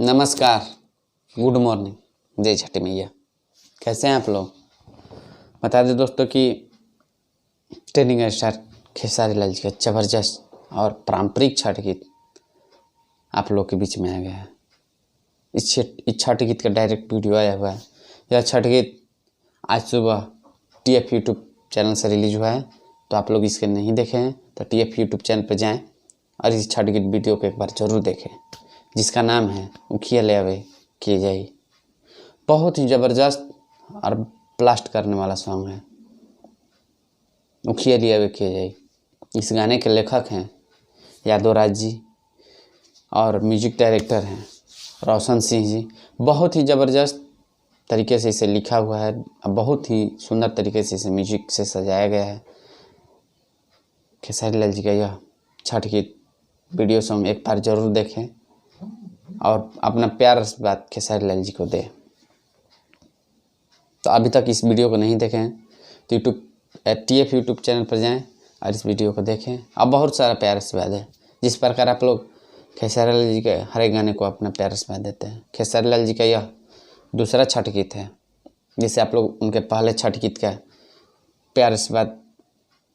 नमस्कार, good morning, जय छठी मैया। कैसे हैं आप लोग? बता दें दोस्तों कि ट्रेंडिंग स्टार खेसारी लाल जी का ज़बरदस्त और पारंपरिक छठ गीत आप लोग के बीच में आ गया है। इस छठ गीत का डायरेक्ट वीडियो आया हुआ है। यह छठ गीत आज सुबह TF यूट्यूब चैनल से रिलीज हुआ है, तो आप लोग इसके नहीं देखे हैं तो TF यूट्यूब चैनल पर जाएँ और इस छठ गीत वीडियो को एक बार ज़रूर देखें, जिसका नाम है उखिया ले आवे किए जाई। बहुत ही ज़बरदस्त और ब्लास्ट करने वाला सॉन्ग है उखिया ले आवे किए जाई। इस गाने के लेखक हैं यादव राज जी और म्यूजिक डायरेक्टर हैं रोशन सिंह जी। बहुत ही ज़बरदस्त तरीके से इसे लिखा हुआ है, बहुत ही सुंदर तरीके से इसे म्यूजिक से सजाया गया है। खेसारी लाल जी का यह छठ गीत वीडियो सॉन्ग एक बार ज़रूर देखें और अपना प्यार आशीर्वाद खेसारी लाल जी को दे। तो अभी तक इस वीडियो को नहीं देखें तो TF यूट्यूब चैनल पर जाएं और इस वीडियो को देखें। अब बहुत सारा प्यार आशीर्वाद है, जिस प्रकार आप लोग खेसारी लाल जी के हर एक गाने को अपना प्यार आशीर्वाद देते हैं। खेसारी लाल जी का यह दूसरा छठ गीत है, जिसे आप लोग उनके पहले छठ गीत का प्यार आशीर्वाद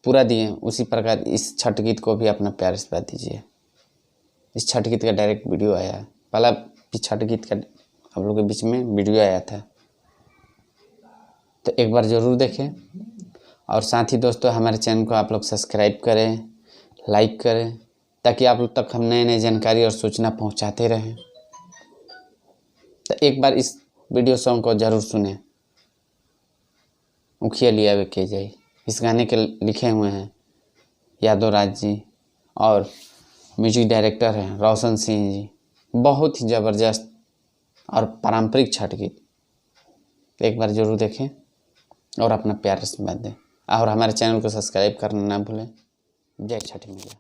पूरा दिए, उसी प्रकार इस छठ गीत को भी अपना प्यार आशीर्वाद दीजिए। इस छठ गीत का डायरेक्ट वीडियो आया है, पहला भी छठ गीत का आप लोगों के बीच में वीडियो आया था, तो एक बार ज़रूर देखें। और साथ ही दोस्तों हमारे चैनल को आप लोग सब्सक्राइब करें, लाइक करें, ताकि आप लोग तक हम नए नए जानकारी और सूचना पहुंचाते रहें। तो एक बार इस वीडियो सॉन्ग को ज़रूर सुनें, उखिया ले आवे किए जाई। इस गाने के लिखे हुए हैं यादव राज जी और म्यूजिक डायरेक्टर हैं रोशन सिंह जी। बहुत ही ज़बरदस्त और पारंपरिक छठ गीत एक बार ज़रूर देखें और अपना प्यार आशीर्वाद दें, और हमारे चैनल को सब्सक्राइब करना ना भूलें। जय छठी मैया।